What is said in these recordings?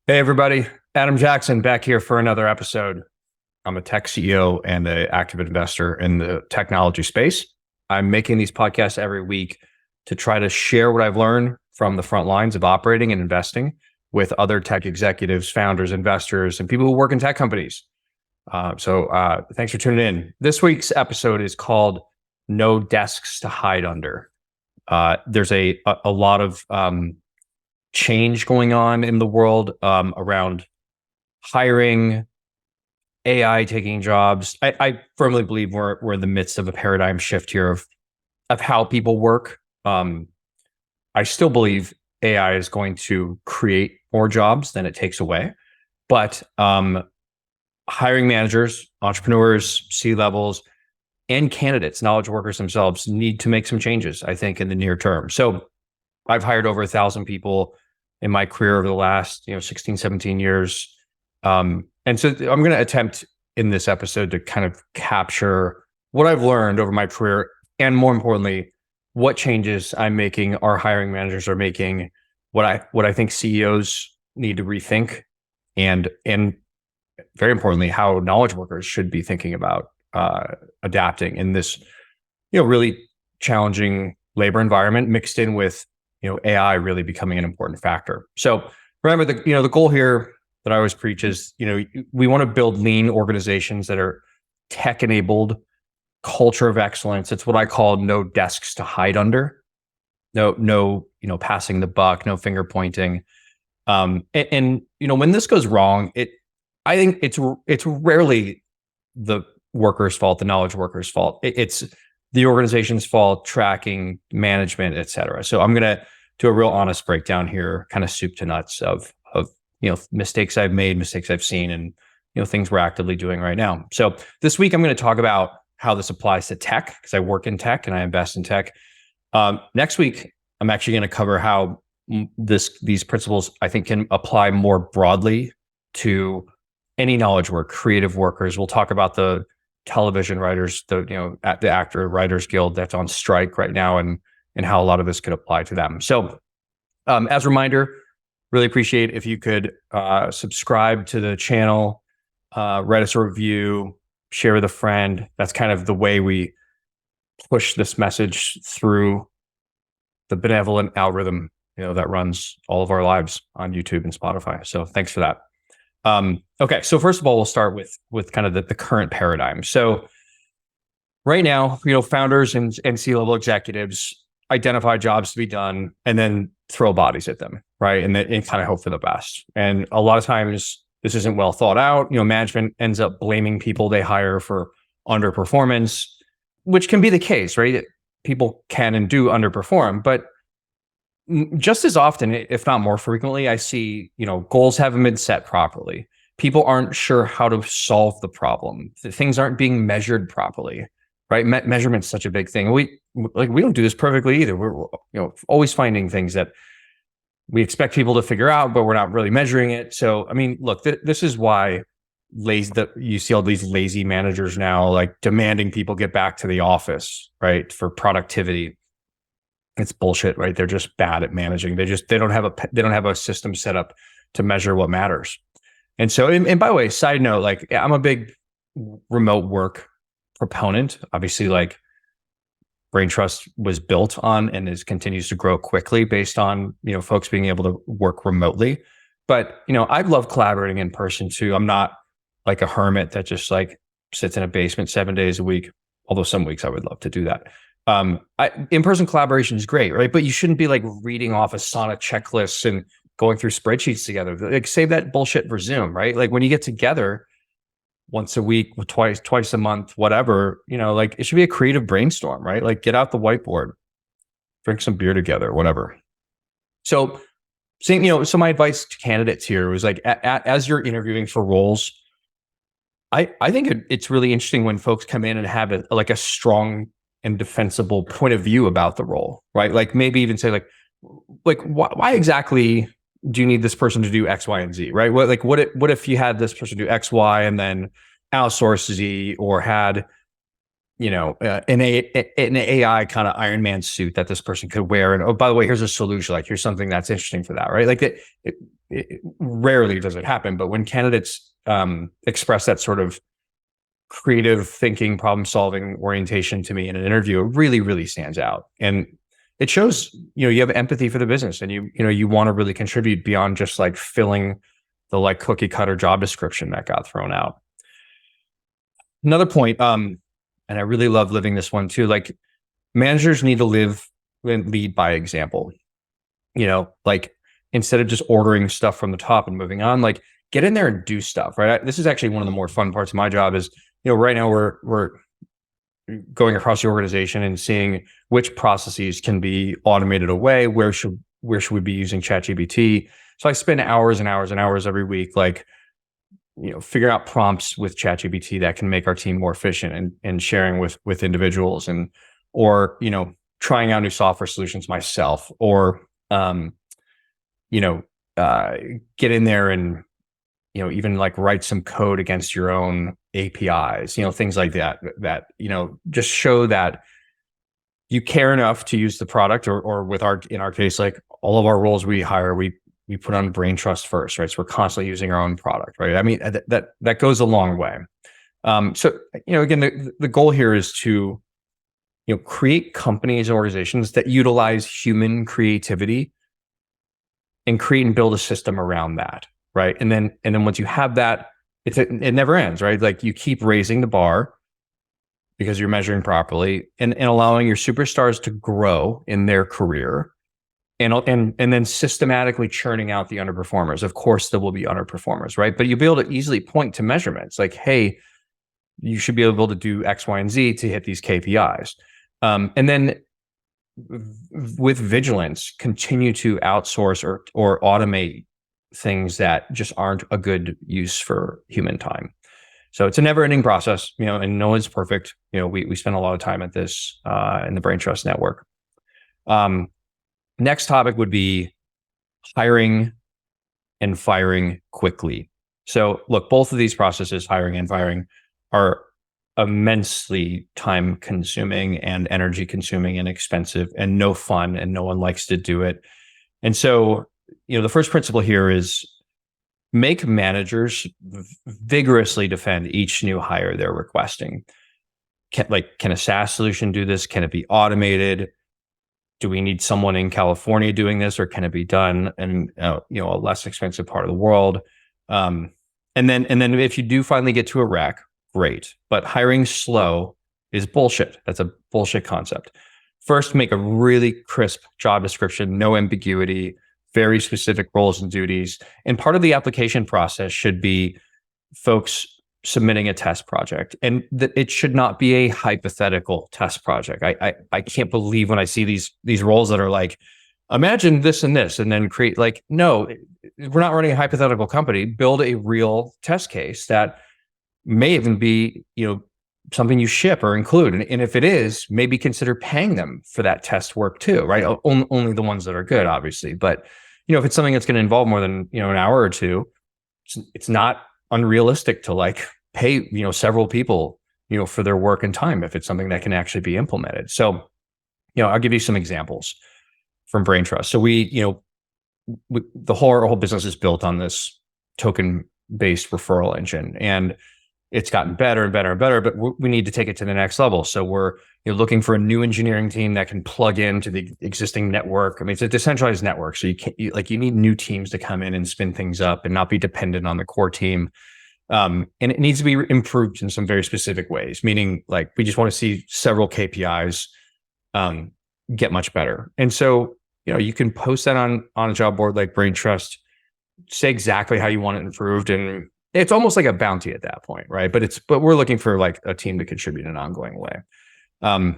Hey, everybody. Adam Jackson back here for another episode. I'm a tech CEO and an active investor in the technology space. I'm making these podcasts every week to try to share what I've learned from the front lines of operating and investing with other tech executives, founders, investors, and people who work in tech companies. So thanks for tuning in. This week's episode is called No Desks to Hide Under. There's a lot of change going on in the world around hiring, AI taking jobs. I firmly believe we're in the midst of a paradigm shift here of how people work. I still believe AI is going to create more jobs than it takes away, but hiring managers, entrepreneurs, C-levels, and candidates, knowledge workers themselves need to make some changes, I think, in the near term. So I've hired over 1,000 people in my career over the last 16, 17 years. And so I'm going to attempt in this episode to kind of capture what I've learned over my career, and more importantly, what changes I'm making, our hiring managers are making, what I think CEOs need to rethink, and very importantly, how knowledge workers should be thinking about adapting in this really challenging labor environment, mixed in with AI really becoming an important factor. So remember, the goal here that I always preach is we want to build lean organizations that are tech enabled, culture of excellence. It's what I call no desks to hide under. No passing the buck, no finger pointing. And when this goes wrong, I think it's rarely the worker's fault, the knowledge worker's fault. It's the organization's fault, tracking, management, et cetera. So I'm going to do a real honest breakdown here, kind of soup to nuts of mistakes I've made, mistakes I've seen, and things we're actively doing right now. So this week I'm going to talk about how this applies to tech, because I work in tech and I invest in tech. Next week, I'm actually going to cover how these principles I think can apply more broadly to any knowledge work, creative workers. We'll talk about the television writers, the actor writers guild that's on strike right now, and how a lot of this could apply to them. So as a reminder, really appreciate if you could subscribe to the channel, write us a review, share with a friend. That's kind of the way we push this message through the benevolent algorithm that runs all of our lives on YouTube and Spotify. So thanks for that. Okay, so first of all, we'll start with kind of the current paradigm. So right now, founders and C-level executives identify jobs to be done and then throw bodies at them, right? And kind of hope for the best. And a lot of times this isn't well thought out. Management ends up blaming people they hire for underperformance, which can be the case, right? People can and do underperform, but just as often, if not more frequently, I see, goals haven't been set properly. People aren't sure how to solve the problem. Things aren't being measured properly, right? Measurement's such a big thing. We don't do this perfectly either. We're always finding things that we expect people to figure out, but we're not really measuring it. So, I mean, look, this is why you see all these lazy managers now, like demanding people get back to the office, right, for productivity. It's bullshit, right? They're just bad at managing. They don't have a system set up to measure what matters. And so, and by the way, side note, like I'm a big remote work proponent. Obviously, like Braintrust was built on and continues to grow quickly based on folks being able to work remotely. But I love collaborating in person too. I'm not like a hermit that just like sits in a basement 7 days a week. Although some weeks I would love to do that. In-person collaboration is great, right? But you shouldn't be like reading off Asana checklists and going through spreadsheets together. Like save that bullshit for Zoom, right? Like when you get together once a week, twice a month, whatever, like it should be a creative brainstorm, right? Like get out the whiteboard, drink some beer together, whatever. So so my advice to candidates here was like, as you're interviewing for roles, I think it's really interesting when folks come in and have a strong and defensible point of view about the role, right? Like maybe even say like why exactly do you need this person to do X, Y, and Z, right? What if you had this person do X, Y, and then outsource Z, or had an AI kind of Iron Man suit that this person could wear. And, oh, by the way, here's a solution. Like, here's something that's interesting for that, right? Like it rarely does it happen, but when candidates express that sort of creative thinking, problem solving orientation to me in an interview, it really, really stands out. And it shows, you have empathy for the business, and you want to really contribute beyond just like filling the like cookie cutter job description that got thrown out. Another point, and I really love living this one too, like managers need to live and lead by example. Like instead of just ordering stuff from the top and moving on, like get in there and do stuff, right? This is actually one of the more fun parts of my job is, right now we're going across the organization and seeing which processes can be automated away. Where should we be using ChatGPT? So I spend hours and hours and hours every week, like, figuring out prompts with ChatGPT that can make our team more efficient and sharing with individuals or trying out new software solutions myself, or, get in there and, even like write some code against your own APIs, things like that, just show that you care enough to use the product, or in our case, like all of our roles we hire, we put on Braintrust first, right? So we're constantly using our own product, right? I mean, that goes a long way. So, again, the goal here is to, create companies and organizations that utilize human creativity and create and build a system around that, right? And then once you have that, it never ends, right? Like you keep raising the bar because you're measuring properly and allowing your superstars to grow in their career. And then systematically churning out the underperformers. Of course, there will be underperformers, right? But you'll be able to easily point to measurements like, hey, you should be able to do X, Y, and Z to hit these KPIs. And then with vigilance, continue to outsource or automate things that just aren't a good use for human time. So it's a never-ending process, and no one's perfect. We spend a lot of time at this in the Braintrust network. Next topic would be hiring and firing quickly. So look, both of these processes, hiring and firing, are immensely time consuming and energy consuming and expensive and no fun, and no one likes to do it. And so, the first principle here is make managers vigorously defend each new hire they're requesting. Can a SaaS solution do this? Can it be automated? Do we need someone in California doing this, or can it be done in a less expensive part of the world? And then if you do finally get to a rack, great. But hiring slow is bullshit. That's a bullshit concept. First, make a really crisp job description, no ambiguity, very specific roles and duties. And part of the application process should be folks submitting a test project, and that it should not be a hypothetical test project. I can't believe when I see these roles that are like, imagine this and this, and then create, like, no, we're not running a hypothetical company. Build a real test case that may even be, something you ship or include. And if it is, maybe consider paying them for that test work too, right? Only the ones that are good, obviously. But, if it's something that's going to involve more than, an hour or two, it's not unrealistic to like pay, several people, for their work and time if it's something that can actually be implemented. So, I'll give you some examples from Braintrust. So the whole business is built on this token-based referral engine, and it's gotten better and better and better, but we need to take it to the next level. So we're looking for a new engineering team that can plug into the existing network. I mean, it's a decentralized network, so you need new teams to come in and spin things up and not be dependent on the core team. And it needs to be improved in some very specific ways, meaning like we just want to see several KPIs get much better. And so, you can post that on a job board like Braintrust, say exactly how you want it improved, and it's almost like a bounty at that point, right? But we're looking for like a team to contribute in an ongoing way. And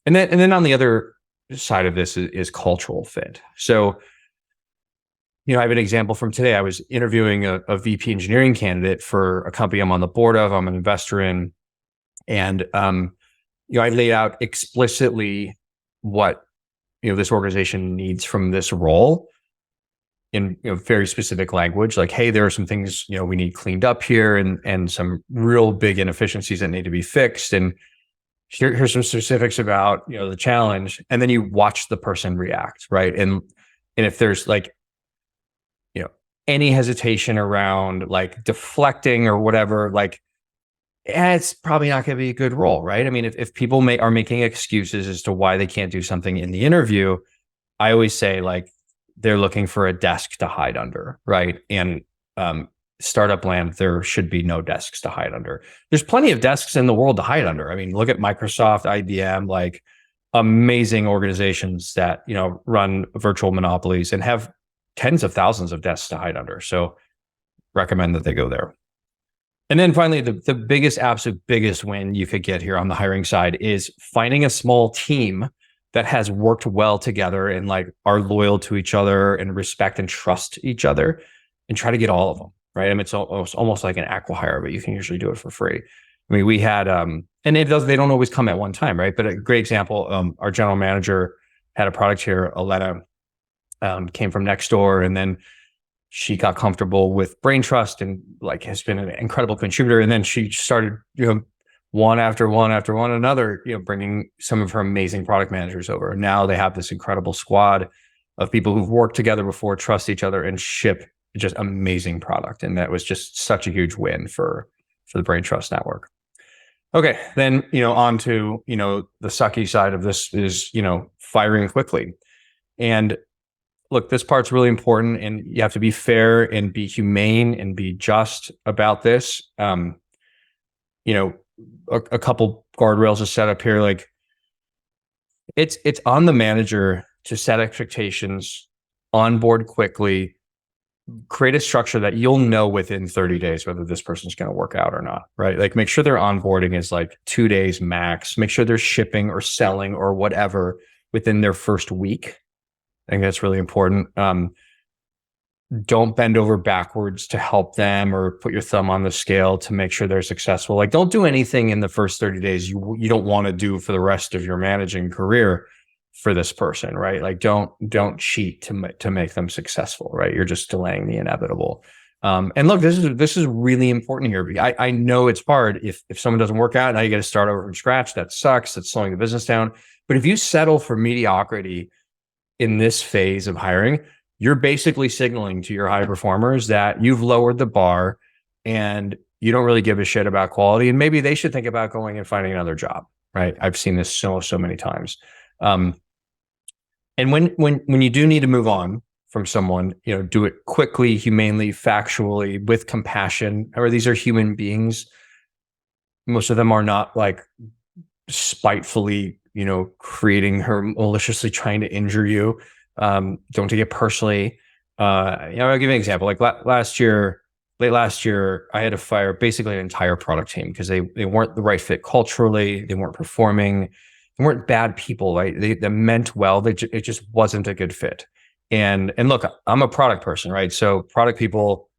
then on the other side of this is cultural fit. So, I have an example from today. I was interviewing a VP engineering candidate for a company I'm on the board of, I'm an investor in. And, I laid out explicitly what, this organization needs from this role in very specific language, like, hey, there are some things, we need cleaned up here, and some real big inefficiencies that need to be fixed. And here's some specifics about, the challenge. And then you watch the person react. Right. And if there's like, any hesitation around like deflecting or whatever, like, it's probably not going to be a good role. Right. I mean, if people are making excuses as to why they can't do something in the interview, I always say like they're looking for a desk to hide under. Right. And, startup land, there should be no desks to hide under. There's plenty of desks in the world to hide under. I mean, look at Microsoft, IBM, like amazing organizations that, run virtual monopolies and have tens of thousands of desks to hide under. So recommend that they go there. And then finally, the biggest, absolute biggest win you could get here on the hiring side is finding a small team that has worked well together and like are loyal to each other and respect and trust each other, and try to get all of them. Right. I mean, it's almost like an acqui-hire, but you can usually do it for free. I mean, we had, and they don't always come at one time. Right. But a great example, our general manager had a product here, Aletta, came from Nextdoor, and then she got comfortable with Braintrust and like has been an incredible contributor. And then she started, one after one after one another, bringing some of her amazing product managers over. And now they have this incredible squad of people who've worked together before, trust each other, and ship just amazing product. And that was just such a huge win for the Braintrust network. Okay, then, on to, the sucky side of this is, firing quickly. And look, this part's really important, and you have to be fair and be humane and be just about this. A couple guardrails to set up here. Like it's on the manager to set expectations, onboard quickly, create a structure that you'll know within 30 days whether this person's going to work out or not, right? Like make sure their onboarding is like 2 days max. Make sure they're shipping or selling or whatever within their first week. I think that's really important. Don't bend over backwards to help them or put your thumb on the scale to make sure they're successful. Like don't do anything in the first 30 days you don't want to do for the rest of your managing career for this person, right? Like don't cheat to make them successful, right? You're just delaying the inevitable. And look, this is really important here. I know it's hard if someone doesn't work out, now you got to start over from scratch. That sucks. That's slowing the business down. But if you settle for mediocrity in this phase of hiring, you're basically signaling to your high performers that you've lowered the bar and you don't really give a shit about quality. And maybe they should think about going and finding another job, right? I've seen this so many times. And when you do need to move on from someone, do it quickly, humanely, factually, with compassion. Or these are human beings. Most of them are not like spitefully, creating her, maliciously trying to injure you. Don't take it personally. I'll give you an example. Like late last year, I had to fire basically an entire product team because they weren't the right fit culturally. They weren't performing. They weren't bad people, right? They meant well. It just wasn't a good fit. And look, I'm a product person, right? So product people,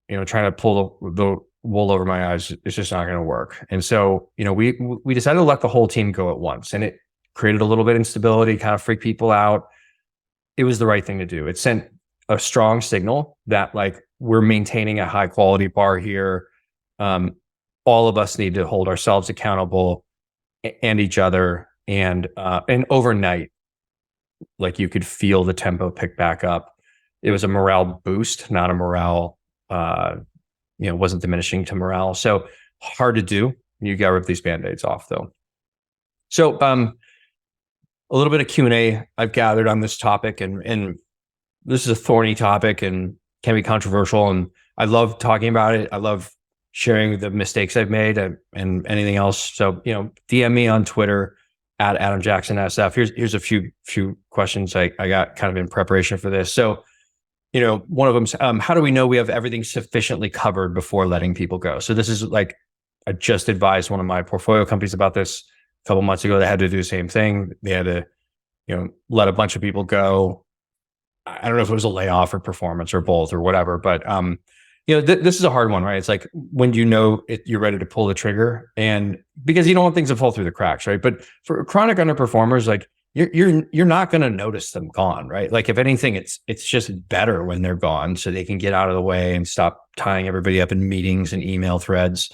trying to pull the wool over my eyes, it's just not going to work. And so, we decided to let the whole team go at once, and it created a little bit of instability, kind of freaked people out. It was the right thing to do. It sent a strong signal that like we're maintaining a high quality bar here. All of us need to hold ourselves accountable and each other. And overnight, like you could feel the tempo pick back up. It was a morale boost, not a morale, wasn't diminishing to morale. So hard to do. You got to rip these Band-Aids off though. So a little bit of Q&A I've gathered on this topic, and this is a thorny topic and can be controversial. And I love talking about it. I love sharing the mistakes I've made and anything else. So, DM me on Twitter at AdamJacksonSF. Here's a few questions I got kind of in preparation for this. So, one of them's, how do we know we have everything sufficiently covered before letting people go? So this is like, I just advised one of my portfolio companies about this a couple months ago. They had to do the same thing. They had to, let a bunch of people go. I don't know if it was a layoff or performance or both or whatever, but, this is a hard one, right? It's like, when do you know you're ready to pull the trigger? And because you don't want things to fall through the cracks, right? But for chronic underperformers, like you're not going to notice them gone, right? Like if anything, it's just better when they're gone so they can get out of the way and stop tying everybody up in meetings and email threads.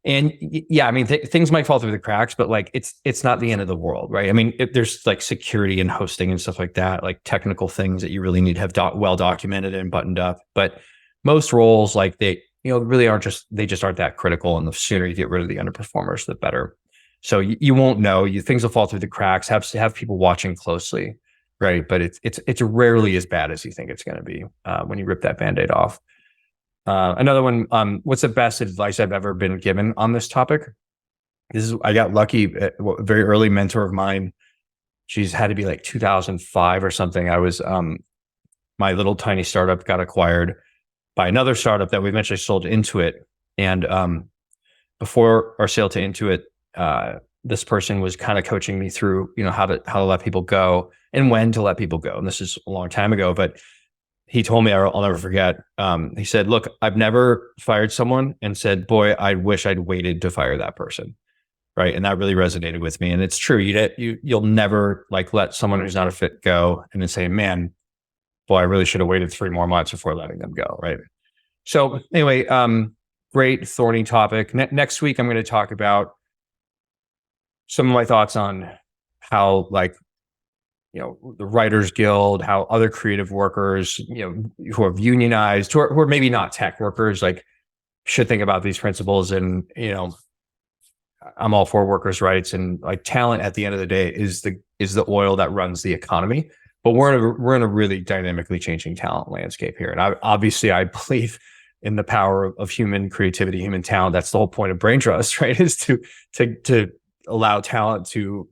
And yeah, I mean, things might fall through the cracks, but like it's not the end of the world, right? I mean, there's like security and hosting and stuff like that, like technical things that you really need to have well documented and buttoned up. But most roles, like they, really aren't they just aren't that critical. And the sooner you get rid of the underperformers, the better. So you won't know. Things will fall through the cracks. Have people watching closely, right? But it's rarely as bad as you think it's going to be when you rip that Band-Aid off. Another one, what's the best advice I've ever been given on this topic? I got lucky. A very early mentor of mine, she's had to be like 2005 or something. I was, my little tiny startup got acquired by another startup that we eventually sold to Intuit. And before our sale to Intuit, this person was kind of coaching me through, how to let people go and when to let people go. And this is a long time ago, but he told me, I'll never forget. He said, look, I've never fired someone and said, boy, I wish I'd waited to fire that person. Right. And that really resonated with me. And it's true. You'll never like let someone who's not a fit go and then say, man, boy, I really should have waited 3 more months before letting them go. Right. So anyway, great thorny topic. Next week, I'm going to talk about some of my thoughts on how the Writers Guild, how other creative workers, who have unionized, who are maybe not tech workers, like should think about these principles. And, I'm all for workers' rights, and like talent at the end of the day is the oil that runs the economy. But we're in a really dynamically changing talent landscape here. And obviously I believe in the power of human creativity, human talent. That's the whole point of Braintrust, right? Is to allow talent to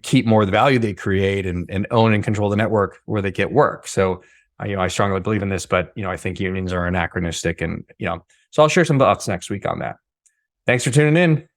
keep more of the value they create and own and control the network where they get work. So, I strongly believe in this, but, I think unions are anachronistic, and, so I'll share some thoughts next week on that. Thanks for tuning in.